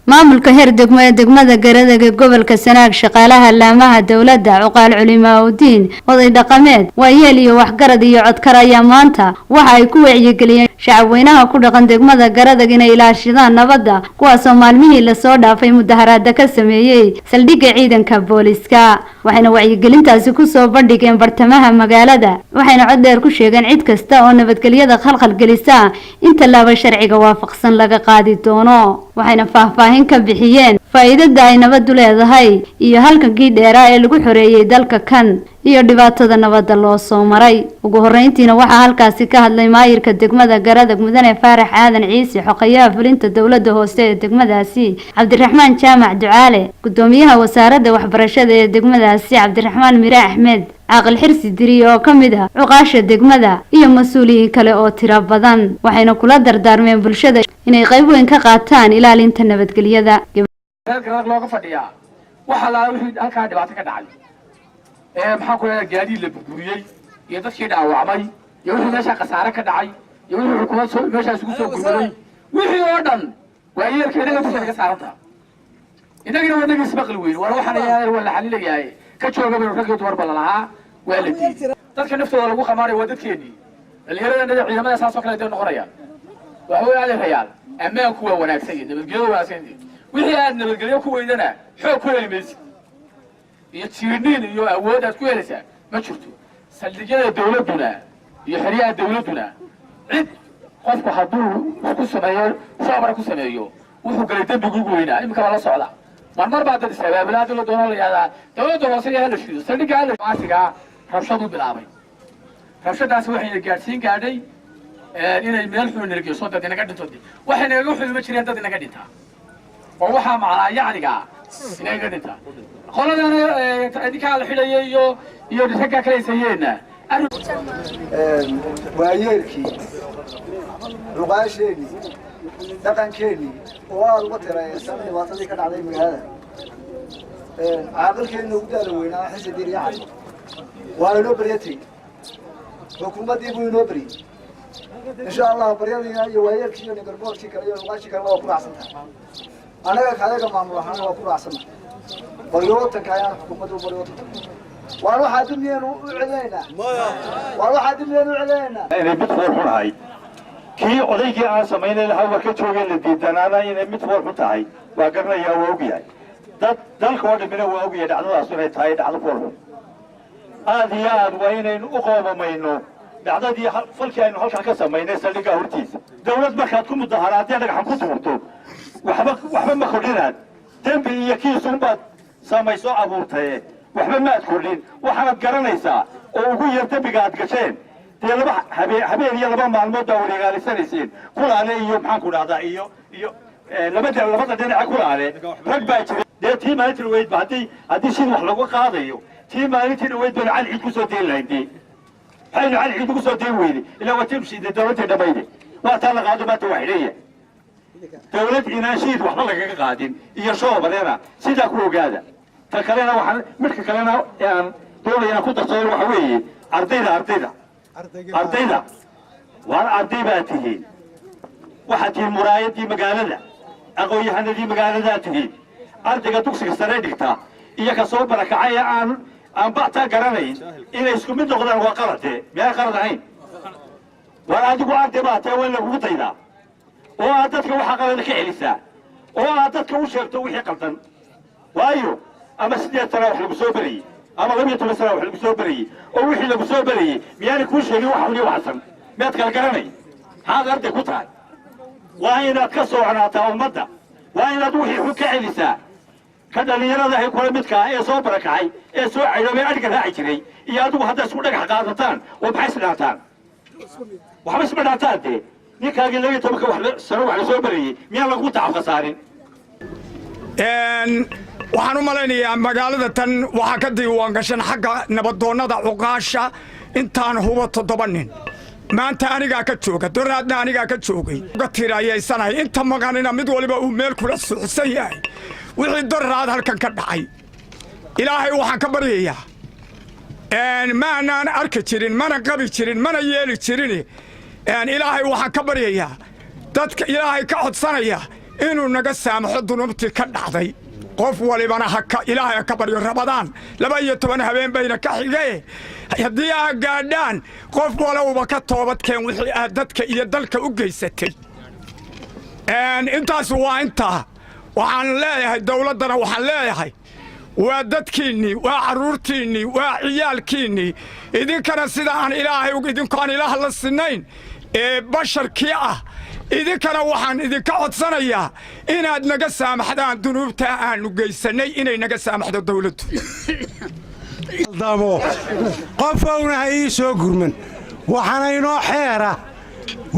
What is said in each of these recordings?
maamulka heer degmo ee degmada Garadega gobolka Sanaag shaqaalaha laamaha dawladda cuqaal culimaaddin oday dhaqameed waayeel iyo waxgarad iyo codkar ayaa maanta waxa ay ku wacyigeliyeen shacabweynaha ku dhaqan degmada Garadega inay ilaashadaan nabadda kuwaas oo maalmihii la soo dhaafay mudaharaad ka sameeyay saldhigga ciidanka booliska waxayna wacyigelintaasi ku soo bandhigeen bartamaha magaalada waxayna cod dheer ku sheegeen cid kasta oo nabadgelyada khalkhal gelisa inta laaba sharciga waafaqsan laga qaadi doono waxayna faahfaahin ka bixiyeen faa'iidada ay nabaddu leedahay iyo halkankii dheeraa ee lagu xoreeyay dalka kan iyo dhibaatada nabadda loo soo maray ugu horeyntiina waxa halkaasi ka hadlay maayirka degmada Garadeg mudane Faarax Aadan Ciise xoqayaha fulinta dawladda hoose ee degmadaasi Cabdiraxmaan Jaamac Ducaale gudoomiyaha wasaaradda waxbarashada ee degmadaasi Cabdiraxmaan Mire Axmed عاقل حرسي دري oo kamid ah cuqaasha degmada iyo mas'uuliyiin kale oo tiro badan waxayna kula dardaarmeen bulshada inay qayb weyn ka qaataan ilaalinta nabadgelyada reer looga fadhiyaa waxa la wixii halka dhibaato ka dhacay maxaa ku leeyahay gaadiid la burburiyay iyo dadkii dhaawacmay iyo wixii meesha qasaare ka dhacay iyo wixii xukuumad soo meesha isugu soo gurmaday wixii oo dhan waa yeelkeeda dusha ka saaranta inagina waa nagis baqli weyn war waxaan yahay wala xalilayahay ka jooga inuu rag iyo dumar bal lahaa waa la diiday dadka naftooda lagu qamaanay waa dadkeedii dhalinyarada ciidamada saas oo kale ay noqonayaan waxa weeye adeerayaal ammaanku waa wanaagsan yahay nabadgelyo wanaagsan wixii aad nabadgelyo ku weydana xoog ku helimaysid iyo tiirniin iyo awood aad ku helaysaa ma jirto saldhigyada dawladuna iyo xiriyaha dawladuna cid qofku hadduu isku sameeyo shacabka ku sameeyo wuxuu galay dambiga ugu weynaa imika la socda marmar baa dad sabablaad la doono la yaada dawladda hoose ee la shido saldhiga la maasiga rabshadu bilaabay rabshadaas waxay gaarsiin gaadhay inay meel xun nirgiyo soo dad inaga dhinto waxay naga xulma jireen dad inaga dhinta oo waxa macnaa yacniga inaga dhinta qoladana idinka la xidhayay iyo dadka kale sayeena waayeelkii luqaasheeni dhaqankeeni oo aad uga tiraysan dhibaatadii ka dhacday magaalada caaqilkeena ugu daala weynaa xisi diriyacay waa inoo baryatay xukuumaddii buu inoo baryay insha allah baryadiina iyo waayeelkii iyo garboorkii kale iyo luqaashii kale waa ku raacsantahay anaga kaleega maamul ahaan waa ku raacsannahay baryootanka ayaan xukuumaddu baryootanka waan waxaa dibniyeen u celinaynaa waan waxaa dibniyeen u celinaynaa inay mid fool xun ahayd kii odaygii aan samaynay lahaa war ka joogeen la diidanaana inay mid fool xun tahay waa garanayaa waa ogyahay dad dalka oo dhamina waa ogyahay dhacdadaas inay tahay dhacdo fool xun aad iyo aad waa inaynu u qoomamayno dhacdadii falkii aynu halkaa ka samaynay saldhigga hortiisa dawlad markaad ku mudaharaadee dhagaxan ku tuurto waxba ma kordhinaad dembi iyo kiisunbaad samayso abuurtaye waxba ma aad kordhin waxaanad garanaysaa oo ugu yar dembiga aad gasheen dee laba habeen iyo laba maalmood baa wareegaalisanayseen kulaale iyo maxaan ku dhahdaa iyo labada dhinaca kulaale rag baa jira dee tii maalintii dhaweyd ba haddii sid wax lagu qaadayo tii maalintii dhaweyd baynu cali ciid kusoo dayn lahayn dee maxaynu cali ciid ugu soo dayn weyne ilaa waa timshiide dawladtii dhammayde waa taa la qaado maanta waa xidhaya dawlad inaan shiid waxba lagaga qaadin iyo shoobalena sidaa ku ogaada ta kalena waxaan midka kalena aan doonaya inaan ku darsado waxa weeye ardayda waan arday baa tihiin waxaad tihiin muraayadii magaalada aqoon-yahanadii magaaladaa tihiin ardayga dugsiga sare dhigtaa iyo ka soo barakacay aan bactaa garanayn inay isku mid noqdaan waa qaladee miyaan qalad ahayn war adigu arday baa tahay waa in lagugu daydaa oo aad dadka waxa qalada ka celisaa oo aad dadka u sheegto wixii qaldan waayo ama 8 sano wax lagu soo barayay ama 12 sano wax lagu soo barayay oo wixii lagu soo barayay miyaan ku sheegin wax wali waxsan meed kala garanay haad arday ku tahay waa inaad ka soconaataa ummadda waa inaad wixii xun ka celisaa ka dhalinyarada ay kula midka ee soo barakacay ee soo caydhoobay adhiga raaci jiray iyo adigu hadda isku dhagax qaadataan oo maxay isdhaataan waxba isma dhaataan dee ninkaagii 12 sano wax la soo barayay miyaan lagu tacab khasaarin waxaan u malaynayaa magaalada tan waxaa ka diiwaan gashan xagga nabadoonnada cuqaasha intaan hubo 7 nin maanta anigaa ka jooga doraadna anigaa ka joogay uga tirayaysanahay inta maqanina mid waliba uu meel kula suuxsan yahay wixii doraad halkan ka dhacay ilaahay waxaan ka baryayaa ma aanaan arki jirin mana qabi jirin mana yeeli jirin ilaahay waxaan ka baryayaa dadka ilaahay ka codsanaya inuu naga saamaxo dunuubtii ka dhacday qof walibana ilaahay ka baryo Ramadaan 12 habeen bayna ka xigay haddii aad gaadhaan qof walba ka toobadkeen wixii aad dadka iyo dalka u geysatay intaas waa inta waxaan leeyahay dawladana waxaan leeyahay waa dadkiinni waa caruurtiinni waa ciyaalkiinni idinkana sida aan ilaahay idinkaan ilaah la sinayn ee basharkii ah idinkana waxaan idinka codsanayaa inaad naga saamaxdaan dunuubta aanu geysanay inay naga saamaxdo dawladdu damo qofowna ay soo gurman waxana inoo xeera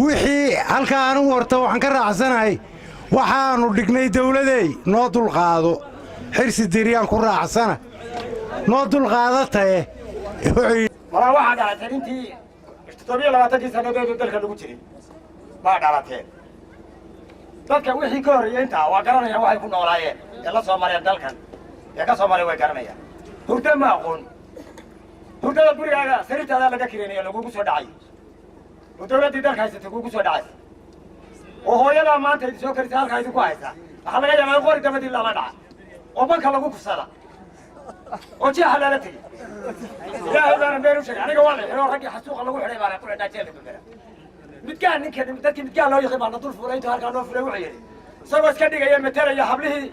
wixii halka aan warto waxaan ka raacsanahay waxaanu dhignay dawladeey noo dulqaado xirsi diriyaan ku raacsana noo dulqaadatay wala waxa dhacay intii 27 sanadood dalka lagu jiray baa dhalateen dadka wixii ka horeeyay inta waa garanayaan waxay ku noolaayeen ee la soo mareen dalkan ee ka soo maray way garanayaan hurda ma aqoon hurdada gurigaaga sariirtaada laga kireenay lagu soo dhacay dawladii dalka haysatay kugu soo dhacay oo hooyada maanta idin soo kartay halka idin ku haysta waxa laga yaabaa qori dabadii lama dhaca oo banka lagu kufsada oo jeexa la tagay ilaahay baan beeru sheegay aniga waa la xiro ragii xasuuqa lagu xiray baan ku dhacay jeelka beera midkaan ninka dadkii midkaan loo yaqaan baan dul fuulay inta halka loo fuulay wuxuu yiri sabab iska dhigaya metelaya hablihii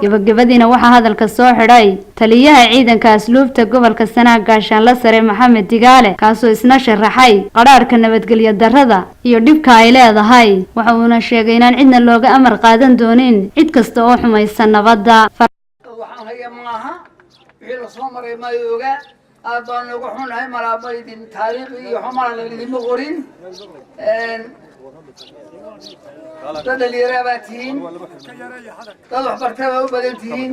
gabagabadiina waxaa hadalka soo xidhay taliyaha ciidanka asluubta gobolka Sanaag gaashaanle sare Maxamed Digaale kaasoo isna sharaxay qaraarka nabadgelyo darrada iyo dhibka ay leedahay waxa uuna sheegay inaan cidna looga amar qaadan doonin cid kasta oo xumaysan nabadda waxaan hayaa maaha wixii la soo maray ma oga aad baan ugu xunahay malaabaydin taariikhi iyo xumaan idinma qorin dad dhalinyarabaatiin dad waxbartaba u badan tihiin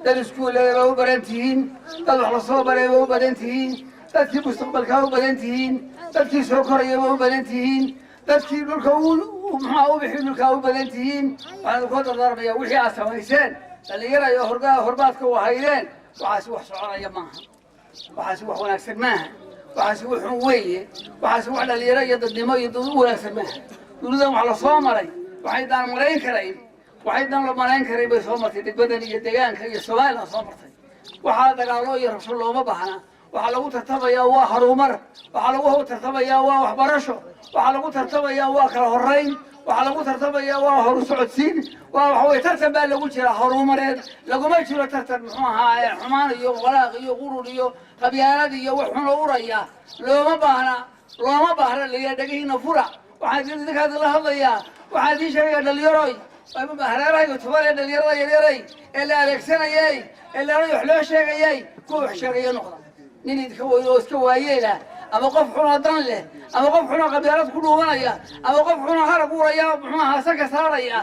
dad iskuullaba u badan tihiin dad wax la soo barayba u badan tihiin dadkii mustaqbalka u badan tihiin dadkii soo korayaba u badan tihiin dadkii dhulka maxaa u bixi dhulka u badan tihiin waxaan ku dardaarmayaa wixii aad samayseen dhalinyara iyo horbaadka u haydeen waxaasi wax soconaya maaha waxaasi wax wanaagsan maaha waxaasi wax xun weeye waxaasi wax dhalinyaro iyo dadnimo iyo dad u wanaagsan maaha dawladan wax la soo maray waxay daan marayn karayn waxay daan la marayn karay bay soo martay degmadan iyo deegaanka iyo Soomaaliland soo martay waxa dagaalo iyo rabsho looma baahna waxa lagu tartamayaa waa horumar waxa lagu tartamayaa waa waxbarasho waxa lagu tartamayaa waa kala horeyn waxa lagu tartamayaa waa horu socodsiin waxa way tartan baa lagu jira horumareed laguma jiro tartan muxuu ahaa xumaan iyo walaaq iyo qurur iyo qabyaalad iyo wax xun oo uraya looma baahna la dhagayna fura waxaan idinka la hadlayaa waxaan idin sheegayaa dhalinyarooy hareeraha tubada dhalinyarada yaryarey ee la adeegsanayay ee la wax loo sheegayay ku wax sheegaya noqda nin idinka weyn oo iska waayeela ama qof xun oo dan leh ama qof xun oo qabyaalad ku dhuumanaya ama qof xun oo harag uraya muxuu ahaa sanka saaraya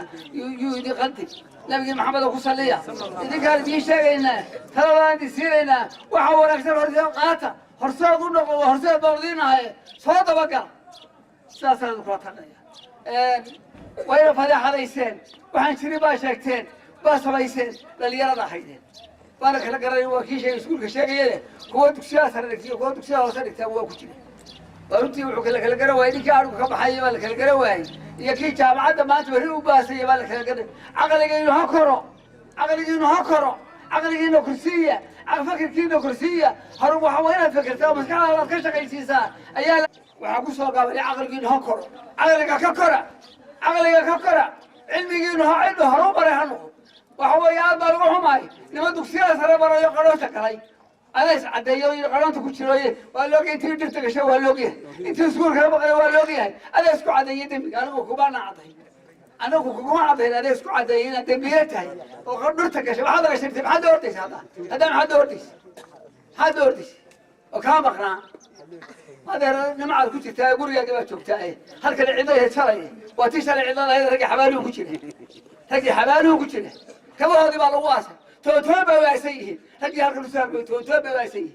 yuu idin qanti nabiga maxamed ku saliya idinka idin sheegayna talada idin siinayna waxa wanaagsan horta qaata horseed u noqo horseed boordinahay soo dabagal ساسا دكتورنا وين فضحايسين waxaan jiri baa sheegteen baa sameeyeen dhalinyarada haydeen baan kala garay waa kii shay iskuulka sheegayay kuwa dugsiga sare dhigtay kuwa dugsiga hoose dhigtay waa ku jiray wartii wuxuu kala garay waa idinka aad ka baxay baa kala garay waay iyo kii jaamacadda maanta bari u baasay baa kala garay aqaligeenu ha koro aqaligeenu kursiya fakirkiina kursiya haru waxa weyn fikirtaa maskaxda ka shaqaysiisa ayaa waxa ku soo gaabay aqalkiina ha koro aqaliga ka kora cilmigiina ha cido horumar ha noqdo waxa weey aad baa lagu xumaay nima dugsiga sare barayo qaloosha galay alees cadeeyo iyo qalanta ku jirooye waa looga intii dhirta gashay waa looga intii iskuulka baqay waa looga yahay alees ku cadeeyay dambiga anigu kuma nacday alees ku cadeeyay inaad dambiga tahay oo dhirta gashay waxa laga shirtay maxaad ordaysaa maxaad ordaysaa oo ka maqnaa هذا نمع الكتاب يقول يا جماعة شوفتها هل كان عندها شرعي وتشتري عندها رجع حباله وكتير رجع حباله وكتير كم هذه بالواسع توبة واسيه رجع هالكلام توبة واسيه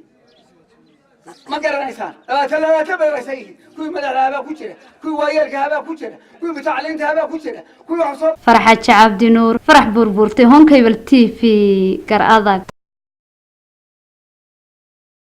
ما قرر إنسان لا توبة واسيه كل مدى هذا كتير كل وياك هذا كتير كل بتعلمت هذا كتير كل حصل فرحة عبد النور فرح بربورتي هون كيبل تي في كرأذك